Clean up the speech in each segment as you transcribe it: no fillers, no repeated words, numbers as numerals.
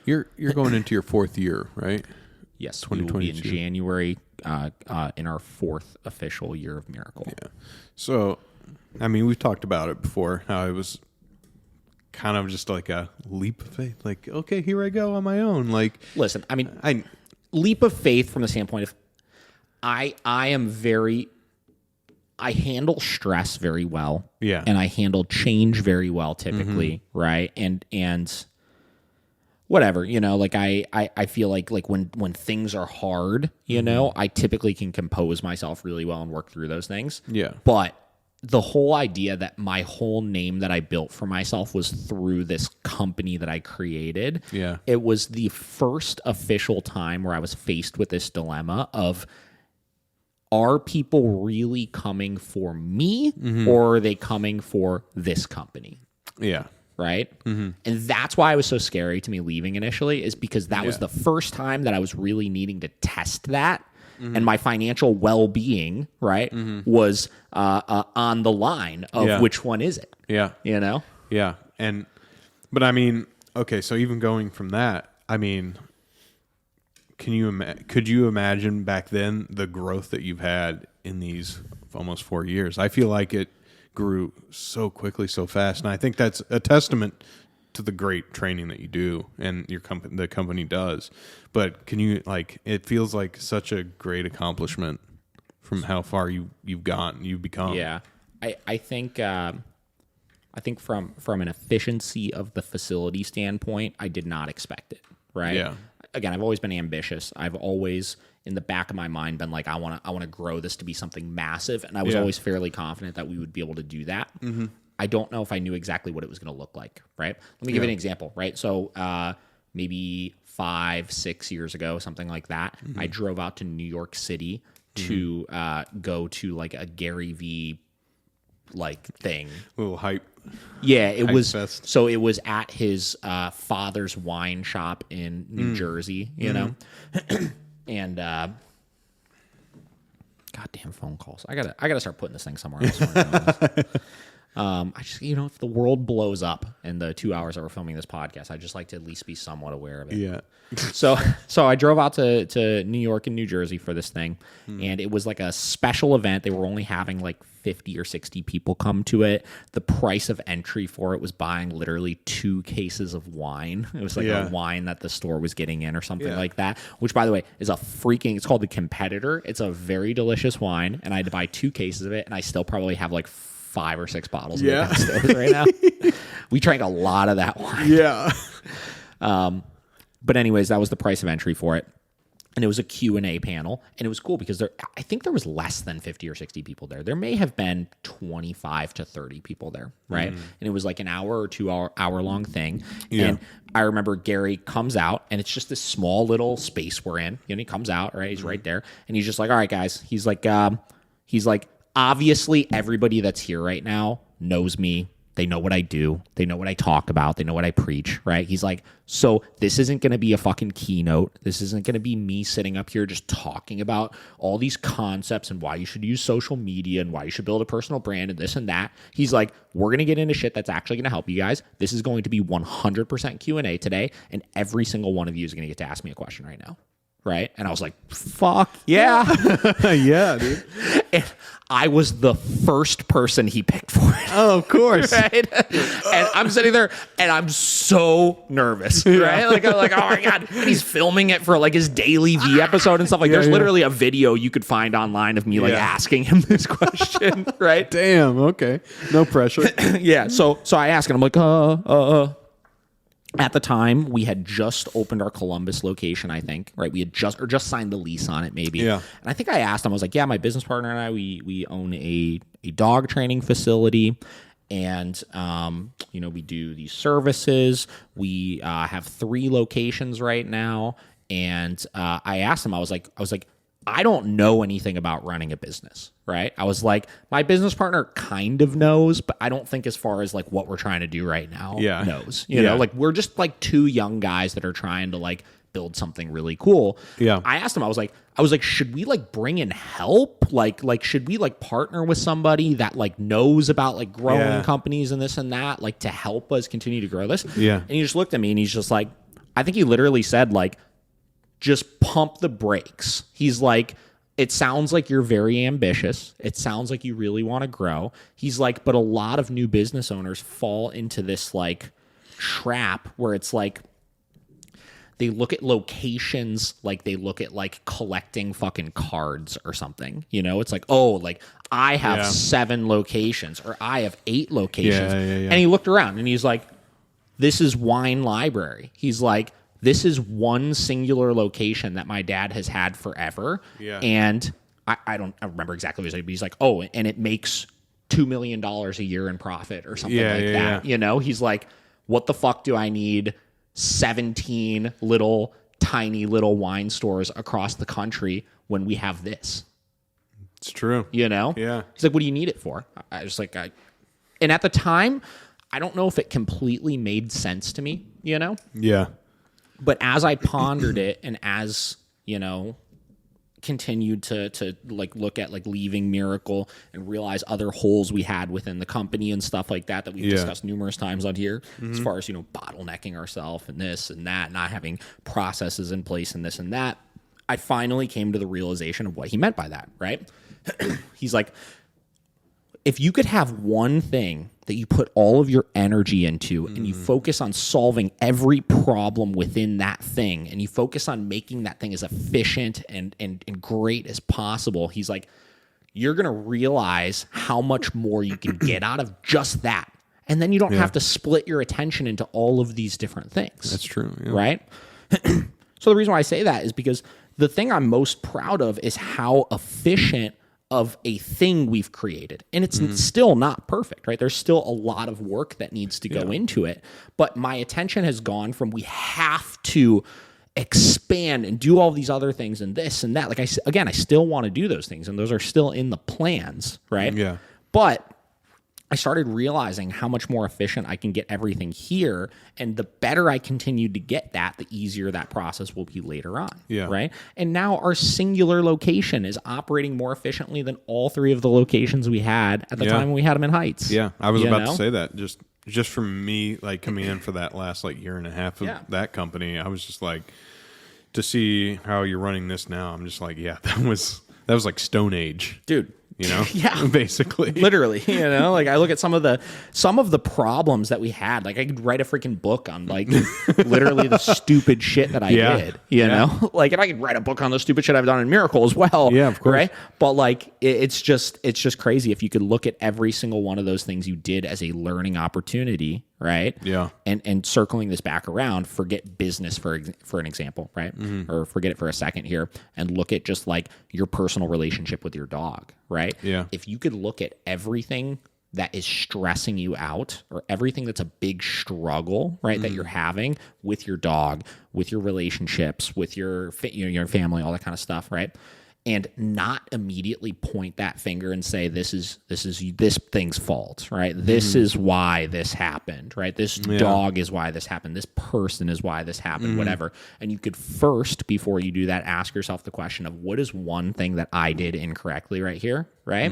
You're going into your fourth year, right? Yes, we will be in 2022. January in our fourth official year of Miracle. Yeah. So, I mean, we've talked about it before, how it was kind of just like a leap of faith. Like, okay, here I go on my own. Like, Listen, I mean, leap of faith from the standpoint of I handle stress very well. Yeah. And I handle change very well typically, right? And whatever, like I feel like when things are hard, I typically can compose myself really well and work through those things. Yeah. But the whole idea that my whole name that I built for myself was through this company that I created. Yeah. It was the first official time where I was faced with this dilemma of, are people really coming for me or are they coming for this company? Yeah. Right? And that's why it was so scary to me leaving initially, is because that was the first time that I was really needing to test that. And my financial well-being, right, was on the line of which one is it? Yeah. Yeah. But I mean, okay, so even going from that, I mean, could you imagine back then the growth that you've had in these almost 4 years? I feel like it grew so quickly, so fast, and I think that's a testament to the great training that you do and the company does. But can you, like, it feels like such a great accomplishment from how far you've become. Yeah, I think from an efficiency of the facility standpoint, I did not expect it. Right. Yeah. Again, I've always been ambitious. I've always, in the back of my mind, been like, I want to grow this to be something massive, and I was always fairly confident that we would be able to do that. I don't know if I knew exactly what it was going to look like. Right. Let me give you an example. Right. So maybe 5-6 years ago, something like that, I drove out to New York City to go to like a Gary Vee thing. A little hype. Yeah, it was. fest. So it was at his father's wine shop in New Jersey, and goddamn phone calls. I gotta start putting this thing somewhere else. I just, if the world blows up in the 2 hours that we're filming this podcast, I just like to at least be somewhat aware of it. Yeah. So I drove out to New York and New Jersey for this thing, and it was like a special event. They were only having like 50 or 60 people come to it. The price of entry for it was buying literally 2 cases of wine. It was like a wine that the store was getting in or something like that, which, by the way, is it's called the Competitor. It's a very delicious wine, and I had to buy 2 cases of it, and I still probably have like 5 or 6 bottles of it downstairs right now. We drank a lot of that wine. Yeah. But anyways, that was the price of entry for it. And it was a Q&A panel. And it was cool because I think there was less than 50 or 60 people there. There may have been 25 to 30 people there, right? And it was like an hour or 2 hour long thing. Yeah. And I remember Gary comes out, and it's just this small little space we're in. He comes out, right? He's right there. And he's just like, all right, guys. He's like, obviously everybody that's here right now knows me. They know what I do. They know what I talk about. They know what I preach, right? He's like, so this isn't going to be a fucking keynote. This isn't going to be me sitting up here just talking about all these concepts and why you should use social media and why you should build a personal brand and this and that. He's like, we're going to get into shit that's actually going to help you guys. This is going to be 100% Q&A today, and every single one of you is going to get to ask me a question right now. Right? And I was like, fuck yeah. Yeah, dude. And I was the first person he picked for it. Oh, of course. Right? And I'm sitting there and I'm so nervous. Right? Like, I'm like, oh my God. And he's filming it for like his Daily V episode and stuff. Like, there's literally a video you could find online of me like asking him this question. Right? Damn. Okay. No pressure. Yeah. So I asked him, I'm like, at the time, we had just opened our Columbus location, I think, right? We had just signed the lease on it, maybe. Yeah. And I think I asked him, I was like, yeah, my business partner and I, we own a dog training facility, and, we do these services. We have 3 locations right now. And I asked him, I was like, I don't know anything about running a business, right? I was like, my business partner kind of knows, but I don't think as far as like what we're trying to do right now knows. You know, like we're just like 2 young guys that are trying to like build something really cool. Yeah. I asked him, I was like, should we like bring in help? Like, should we like partner with somebody that like knows about like growing companies and this and that, like to help us continue to grow this? Yeah. And he just looked at me and he's just like, I think he literally said, like, just pump the brakes. He's like, it sounds like you're very ambitious. It sounds like you really want to grow. He's like, but a lot of new business owners fall into this like trap where it's like they look at locations like they look at like collecting fucking cards or something. You know, it's like, oh, like I have 7 locations or I have 8 locations. And he looked around and he's like, this is Wine Library. He's like, this is one singular location that my dad has had forever. Yeah. And I don't remember exactly what he said, but he's like, oh, and it makes $2 million a year in profit or something like that. Yeah. You know, he's like, what the fuck do I need 17 tiny little wine stores across the country when we have this? It's true. You know? Yeah. He's like, what do you need it for? I was like, and at the time, I don't know if it completely made sense to me, you know? Yeah. But as I pondered it and as, you know, continued to like look at like leaving Miracle and realize other holes we had within the company and stuff like that we've discussed numerous times on here, as far as, you know, bottlenecking ourselves and this and that, not having processes in place and this and that, I finally came to the realization of what he meant by that, right? He's like, if you could have one thing that you put all of your energy into and you focus on solving every problem within that thing and you focus on making that thing as efficient and great as possible, he's like, you're going to realize how much more you can get out of just that. And then you don't have to split your attention into all of these different things. That's true. Yeah. Right? So the reason why I say that is because the thing I'm most proud of is how efficient of a thing we've created. And it's still not perfect, right? There's still a lot of work that needs to go into it. But my attention has gone from we have to expand and do all these other things and this and that. Like, I still want to do those things and those are still in the plans, right? Yeah. But I started realizing how much more efficient I can get everything here. And the better I continue to get that, the easier that process will be later on. Yeah. Right. And now our singular location is operating more efficiently than all 3 of the locations we had at the time when we had them in Heights. Yeah. I was about to say that. Just from me, like coming in for that last like year and a half of that company, I was just like, to see how you're running this now, I'm just like, yeah, that was like Stone Age. Dude. You know, yeah, basically, literally, you know, like I look at some of the problems that we had. Like I could write a freaking book on like literally the stupid shit that I did, you know, like if I could write a book on the stupid shit I've done in Miracle as well. Yeah, of course. Right. But like, it's just crazy. If you could look at every single one of those things you did as a learning opportunity, right? Yeah. And circling this back around, forget business for an example, right? Or forget it for a second here and look at just like your personal relationship with your dog, right? Yeah. If you could look at everything that is stressing you out or everything that's a big struggle, right, that you're having with your dog, with your relationships, with your family, all that kind of stuff, right? And not immediately point that finger and say, this is this thing's fault, right? This is why this happened, right? This dog is why this happened. This person is why this happened, whatever. And you could first, before you do that, ask yourself the question of what is one thing that I did incorrectly right here, right?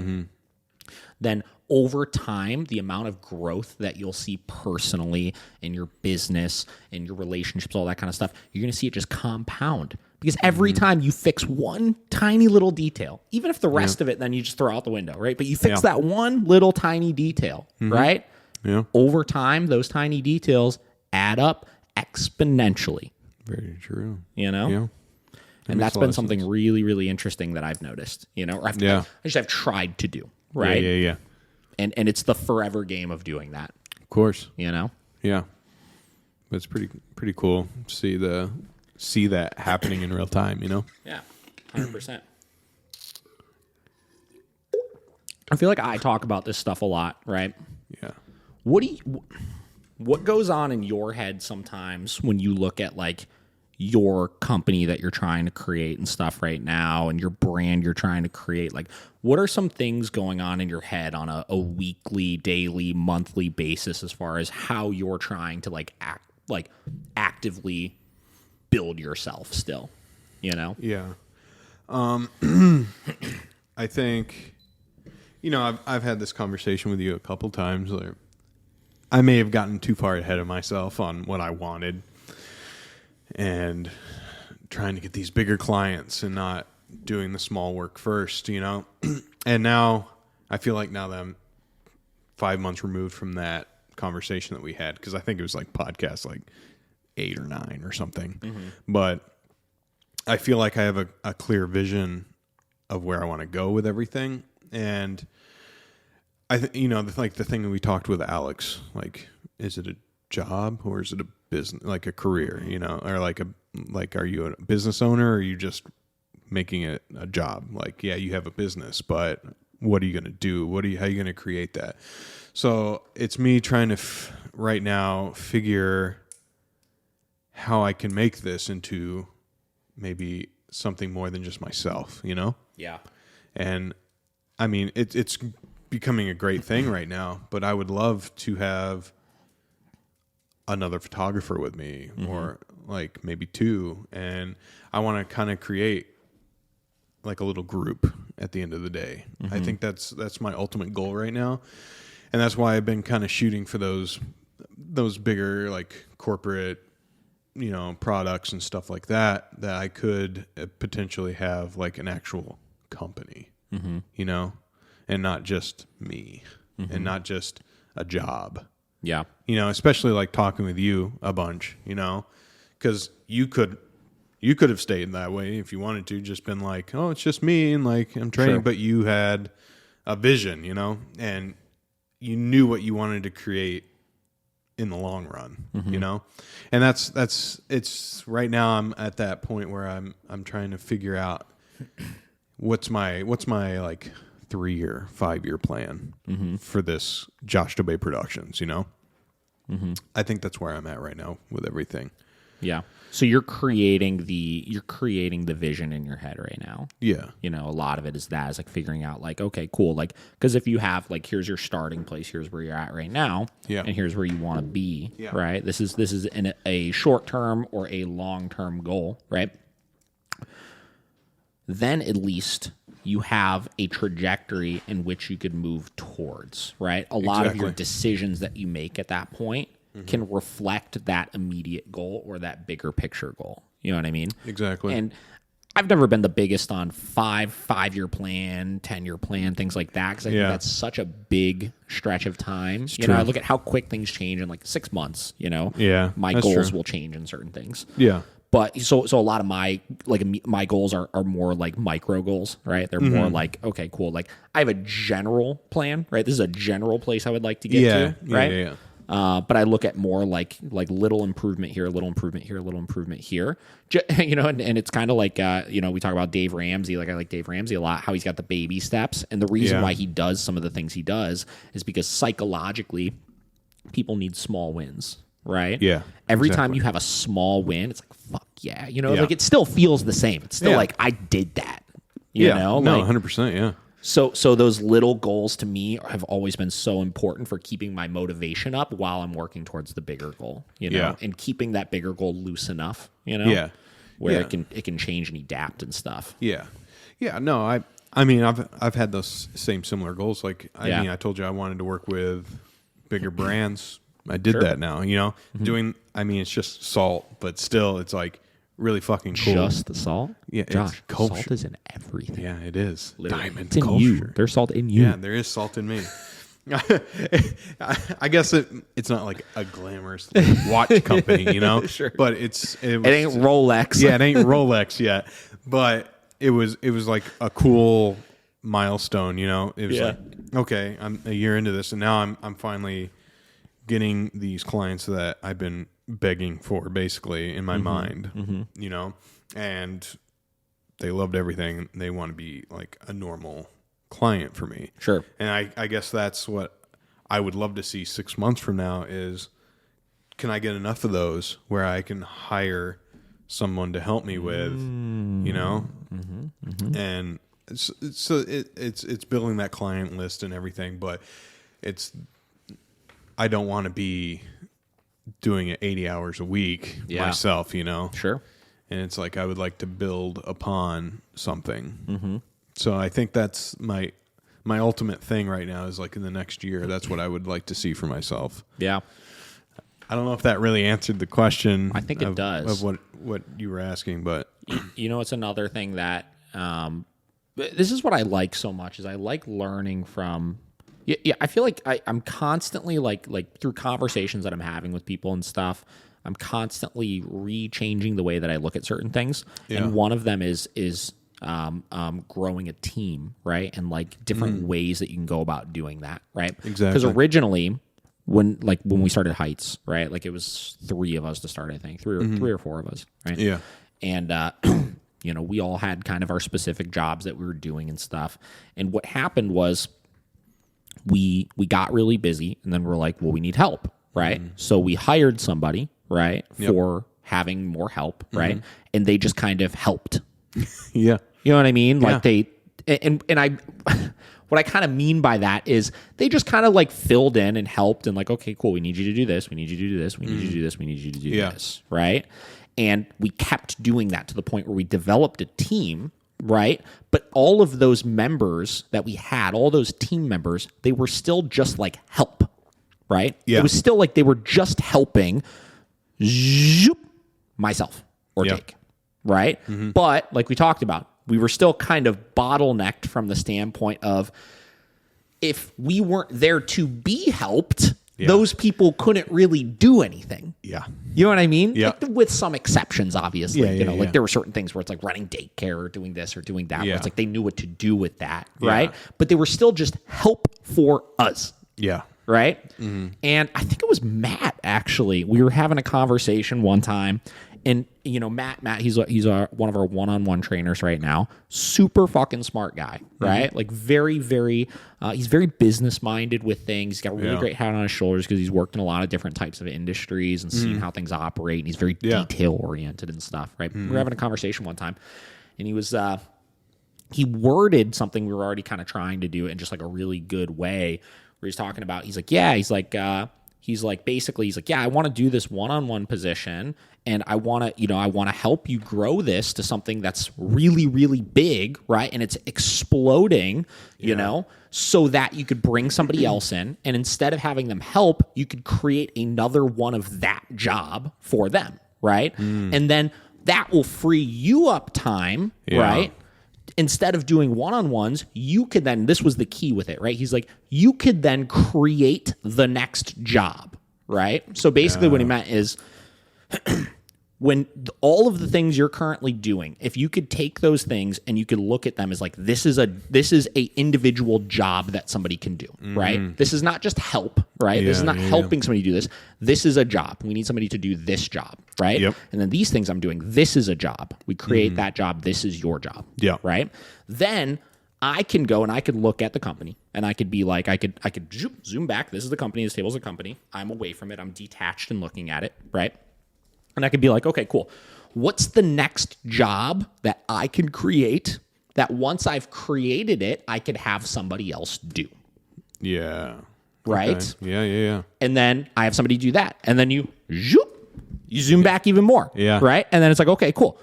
Then over time, the amount of growth that you'll see personally in your business, in your relationships, all that kind of stuff, you're going to see it just compound. Because every time you fix one tiny little detail, even if the rest of it then you just throw out the window, right? But you fix that one little tiny detail, right? Yeah. Over time, those tiny details add up exponentially. Very true. You know? Yeah. And that's been something really, really interesting that I've noticed, you know, or I've tried to do, right? Yeah. And it's the forever game of doing that, Of course. you know? Yeah. But it's pretty cool to see that happening in real time, you know? Yeah, 100%. I feel like I talk about this stuff a lot, right? Yeah. What goes on in your head sometimes when you look at like your company that you're trying to create and stuff right now and your brand you're trying to create? Like, what are some things going on in your head on a weekly, daily, monthly basis as far as how you're trying to actively build yourself still, you know? Yeah. I think, you know, I've had this conversation with you a couple times where I may have gotten too far ahead of myself on what I wanted. and trying to get these bigger clients and not doing the small work first, you know? And now I feel like now that I'm 5 months removed from that conversation that we had, because I think it was like podcast like 8 or 9 or something. But I feel like I have a clear vision of where I want to go with everything. And you know, like the thing that we talked with Alex, like, is it a job or is it a business, like a career, you know, or like, are you a business owner or are you just making it a job? Like, yeah, you have a business, but what are you going to do? How are you going to create that? So it's me trying to right now figure how I can make this into maybe something more than just myself, you know? Yeah. And I mean, it's becoming a great thing right now, but I would love to have another photographer with me, or like maybe 2. And I want to kind of create like a little group at the end of the day. I think that's my ultimate goal right now. And that's why I've been kind of shooting for those bigger, like, corporate, you know, products and stuff like that I could potentially have like an actual company, you know, and not just me, and not just a job. Yeah. You know, especially like talking with you a bunch, you know, because you could have stayed that way if you wanted to, just been like, oh, it's just me and like I'm training, but you had a vision, you know, and you knew what you wanted to create in the long run, you know, and it's right now I'm at that point where I'm trying to figure out what's my like 3-year, 5-year plan for this Josh DeBay Productions, you know. I think that's where I'm at right now with everything. Yeah. So you're creating the vision in your head right now. Yeah. You know, a lot of it is like figuring out like, okay, cool. Like, because if you have like, here's your starting place, here's where you're at right now, and here's where you want to be, right? This is a short term or a long term goal, right? Then at least you have a trajectory in which you could move towards, right? A lot of your decisions that you make at that point can reflect that immediate goal or that bigger picture goal. You know what I mean? Exactly. And I've never been the biggest on 5-year plan, 10-year plan, things like that, because I think that's such a big stretch of time. You know, I look at how quick things change in like 6 months, you know? Yeah, my goals will change in certain things. Yeah. But so a lot of my goals are more like micro goals, right? They're more like, okay, cool. Like I have a general plan, right? This is a general place I would like to get to, right? Yeah. But I look at more like little improvement here, little improvement here, little improvement here. You know, and it's kind of like, you know, we talk about Dave Ramsey. Like I like Dave Ramsey a lot, how he's got the baby steps. And the reason why he does some of the things he does is because psychologically people need small wins. Right? Yeah. Every time you have a small win, it's like, fuck yeah. You know, like it still feels the same. It's still like, I did that. You know? No, like, 100%. Yeah. So those little goals to me have always been so important for keeping my motivation up while I'm working towards the bigger goal, you know, and keeping that bigger goal loose enough, you know, where it can change and adapt and stuff. Yeah. Yeah. No, I mean, I've had those similar goals. Like, I mean, I told you I wanted to work with bigger brands. I did that now, you know, I mean, it's just salt, but still it's like really fucking cool. Just the salt? Yeah. Josh, it's salt is in everything. Yeah, it is. Literally. Diamond it's in culture. you. There's salt in you. Yeah, there is salt in me. I guess it's not like a glamorous watch company, you know, but it ain't Rolex. Yeah, it ain't Rolex yet, but it was like a cool milestone, you know. It was like, okay, I'm a year into this, and now I'm finally getting these clients that I've been begging for, basically, in my mind, you know, and they loved everything. They want to be like a normal client for me. Sure. And I guess that's what I would love to see 6 months from now is, can I get enough of those where I can hire someone to help me with, you know, and so it's building that client list and everything, but I don't want to be doing it 80 hours a week myself, you know? Sure. And it's like, I would like to build upon something. So I think that's my ultimate thing right now is like in the next year, that's what I would like to see for myself. Yeah. I don't know if that really answered the question. I think it does. Of what you were asking, but You know, it's another thing that this is what I like so much is I like learning from. Yeah, I feel like I'm constantly like through conversations that I'm having with people and stuff. I'm constantly rechanging the way that I look at certain things, and one of them is growing a team, right? And like different ways that you can go about doing that, right? Exactly. Because originally, when we started Heights, right? Like it was 3 of us to start, I think, three or 4 of us, right? yeah, And you know, we all had kind of our specific jobs that we were doing and stuff. And what happened was we got really busy, and then we're like, well, we need help, right? So we hired somebody, right, for having more help, right? And they just kind of helped. yeah, You know what I mean? Like they and I what I kind of mean by that is they just kind of like filled in and helped and like, okay, cool, we need you to do this, we need you to do this, we need you to do this, we need you to do this, right? And we kept doing that to the point where we developed a team, right? But all of those members that we had, all those team members, they were still just like help, right? Yeah. It was still like they were just helping myself or Jake, right? But like we talked about, we were still kind of bottlenecked from the standpoint of if we weren't there to be helped, those people couldn't really do anything. yeah, You know what I mean? Yeah. Like, with some exceptions, obviously. Yeah, Like there were certain things where it's like running daycare or doing this or doing that. Where Yeah. it's like they knew what to do with that, right? But they were still just help for us. yeah, Right? And I think it was Matt, actually. We were having a conversation one time. And, you know, Matt, he's one of our one-on-one trainers right now. Super fucking smart guy, right? Like very, very, he's very business-minded with things. He's got a really great head on his shoulders because he's worked in a lot of different types of industries and seen how things operate. And he's very detail-oriented and stuff, right? We were having a conversation one time, and he was, he worded something we were already kind of trying to do in just like a really good way where he's talking about, he's like, basically, I want to do this one-on-one position and I want to help you grow this to something that's really, really big, right? And it's exploding, you know, so that you could bring somebody else in. And instead of having them help, you could create another one of that job for them, right? And then that will free you up time, right? Instead of doing one-on-ones, you could then, this was the key with it, right? He's like, you could then create the next job, right? So basically what he meant is when all of the things you're currently doing, if you could take those things and you could look at them as like, this is a individual job that somebody can do, right? This is not just help, right? This is not helping somebody do this. This is a job. We need somebody to do this job, right? Yep. And then these things I'm doing, this is a job. We create that job. This is your job. Yeah. Right. Then I can go and I could look at the company and I could be like, I could zoom back. This is the company. This table's the company. I'm away from it. I'm detached and looking at it. Right. And I could be like, okay, cool. What's the next job that I can create that once I've created it, I could have somebody else do? yeah, Right. okay. Yeah. And then I have somebody do that. And then you zoom back even more. Yeah. Right. And then it's like, okay, cool.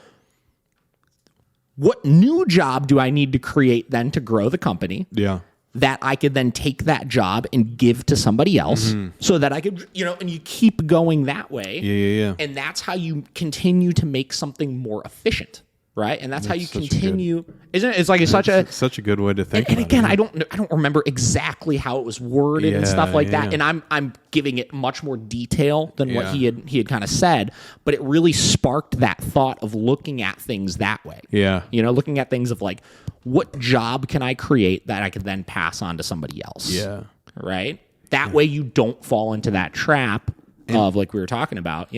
What new job do I need to create then to grow the company Yeah. that I could then take that job and give to somebody else so that I could, and you keep going that way. Yeah. And that's how you continue to make something more efficient. Right. And that's how you such a continue. Isn't it? It's like, it's such a good way to think. and about again, it. I don't remember exactly how it was worded and stuff like that. Yeah. And I'm giving it much more detail than what he had kind of said. But it really sparked that thought of looking at things that way. Yeah. Looking at things of like, what job can I create that I could then pass on to somebody else? Yeah. Right. That way you don't fall into that trap of like we were talking about.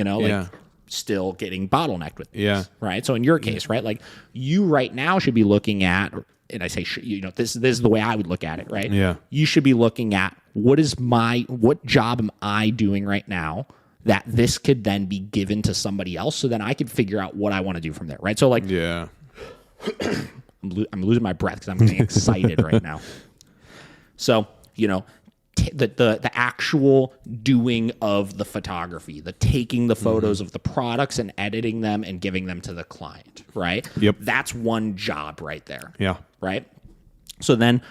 Still getting bottlenecked with things, Yeah. right? So in your case, right, like you right now should be looking at, and I say, this is the way I would look at it, right? Yeah. You should be looking at what job am I doing right now that this could then be given to somebody else, so then I could figure out what I want to do from there, right? So like, Yeah. I'm losing my breath because I'm getting excited right now. So the actual doing of the photography, the taking the photos of the products and editing them and giving them to the client, right? Yep. That's one job right there. Yeah. Right? So then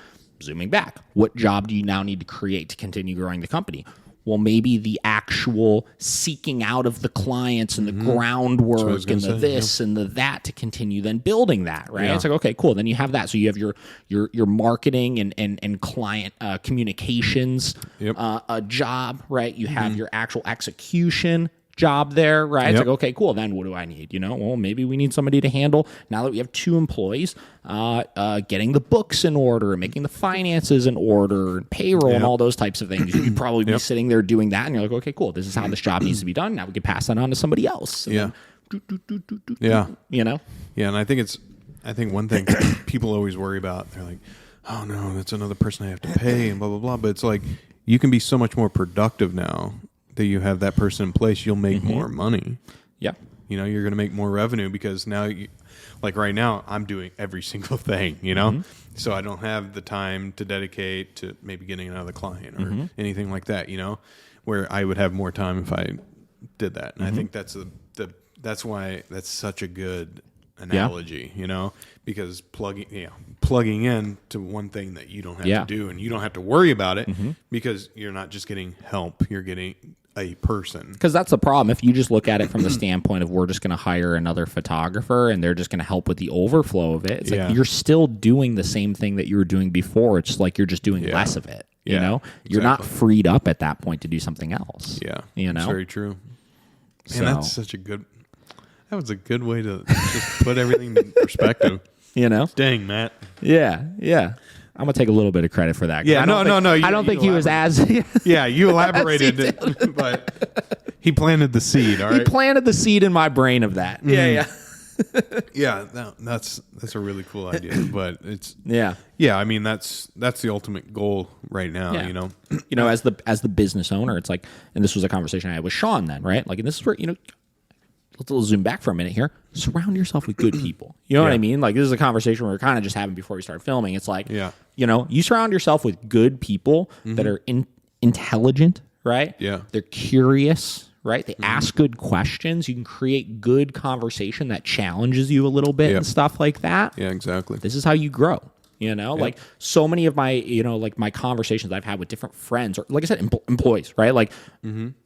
zooming back, what job do you now need to create to continue growing the company? well, maybe the actual seeking out of the clients and the groundwork and the this and the that to continue then building that, right? Yeah. It's like, okay, cool. Then you have that. So you have your marketing and client communications a job, right? You have your actual execution job there, right? It's like, okay, cool. Then what do I need? Well, maybe we need somebody to handle, now that we have 2 employees, getting the books in order and making the finances in order and payroll and all those types of things. You'd probably be sitting there doing that, and you're like, okay, cool. This is how this job needs to be done. Now we can pass that on to somebody else. And Yeah. then, Yeah, and I think one thing people always worry about, they're like, oh no, that's another person I have to pay and blah blah blah. But it's like, you can be so much more productive now that you have that person in place. You'll make more money. Yeah. You're going to make more revenue because now, like right now, I'm doing every single thing. So I don't have the time to dedicate to maybe getting another client or anything like that. Where I would have more time if I did that. And I think that's why that's such a good analogy. Because plugging in to one thing that you don't have to do, and you don't have to worry about it because you're not just getting help, you're getting a person. Because that's the problem. If you just look at it from the standpoint of we're just going to hire another photographer and they're just going to help with the overflow of it, it's like you're still doing the same thing that you were doing before. It's like you're just doing less of it. You're not freed up at that point to do something else. Yeah, it's very true. So, and that's that was a good way to just put everything in perspective. Dang, Matt. Yeah. I'm gonna take a little bit of credit for that. Yeah, no. I don't think he was as. Yeah, you elaborated, but he planted the seed. All right, he planted the seed in my brain of that. Yeah. Yeah, that's a really cool idea. But it's yeah. I mean, that's the ultimate goal right now. Yeah. As the business owner, it's like, and this was a conversation I had with Sean then, right? Like, and this is where let's zoom back for a minute here. Surround yourself with good people. You know what I mean? Like, this is a conversation we were kind of just having before we started filming. It's like, you surround yourself with good people that are intelligent, right? Yeah. They're curious, right? They ask good questions. You can create good conversation that challenges you a little bit and stuff like that. Yeah, exactly. This is how you grow. Like so many of my, like my conversations I've had with different friends, or like I said, employees, right? Like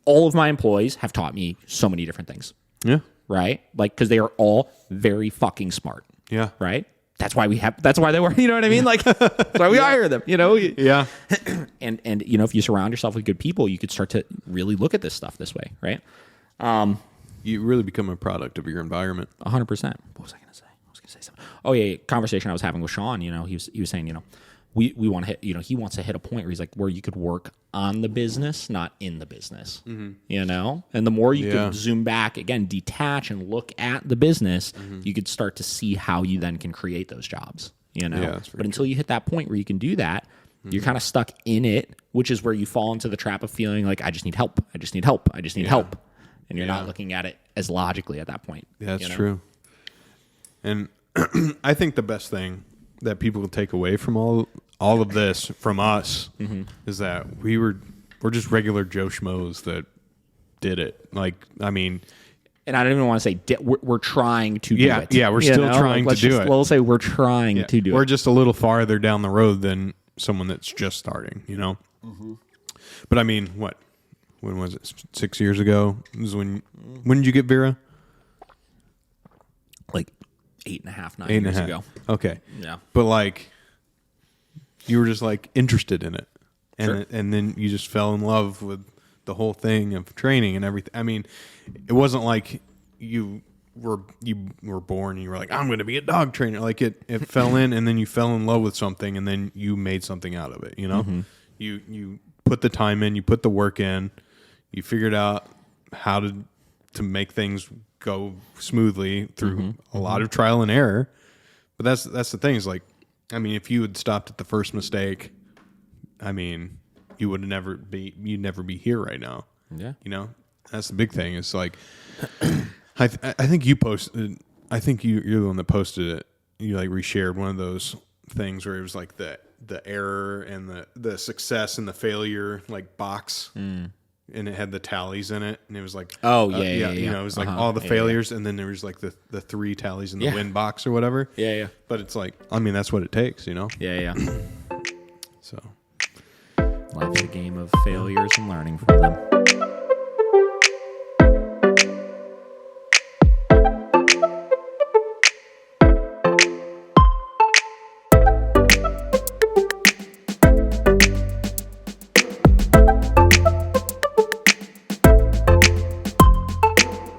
all of my employees have taught me so many different things. Yeah. Right? Like, because they are all very fucking smart. Yeah. Right? That's why they were, you know what I mean? Like, that's why we hire them, Yeah. And if you surround yourself with good people, you could start to really look at this stuff this way, right? You really become a product of your environment. 100%. What was I going to say? I was going to say something. Oh, yeah. Conversation I was having with Sean, he was saying, we want to hit, he wants to hit a point where he's like, where you could work on the business, not in the business, and the more you can zoom back, again, detach and look at the business, you could start to see how you then can create those jobs, but until you hit that point where you can do that, you're kind of stuck in it, which is where you fall into the trap of feeling like, I just need help. I just need help. And you're not looking at it as logically at that point. Yeah, that's true. And I think the best thing that people will take away from all of this from us is that we're just regular Joe Schmoes that did it. Like, I mean, and I don't even want to say we're trying to do it. Yeah, we're still trying to do it. We'll say we're trying to do it. We're just a little farther down the road than someone that's just starting, But I mean, when was it? 6 years ago? Was when did you get Vera? Like 8.5, 9 years ago. Okay. Yeah. But like, you were just like interested in it. And then you just fell in love with the whole thing of training and everything. I mean, it wasn't like you were born and you were like, I'm going to be a dog trainer. Like it fell in, and then you fell in love with something, and then you made something out of it. You put the time in, you put the work in, you figured out how to make things go smoothly through a lot of trial and error. But that's the thing is, like, I mean, if you had stopped at the first mistake, I mean, you'd never be here right now. Yeah. That's the big thing. It's like, I think you posted, I think you're the one that posted it. You like reshared one of those things where it was like the error and the success and the failure, like box. And it had the tallies in it, and it was like, it was like all the failures, and then there was like the 3 tallies in the win box or whatever. But it's like, I mean, that's what it takes, Yeah. So, Life's a game of failures and learning from them.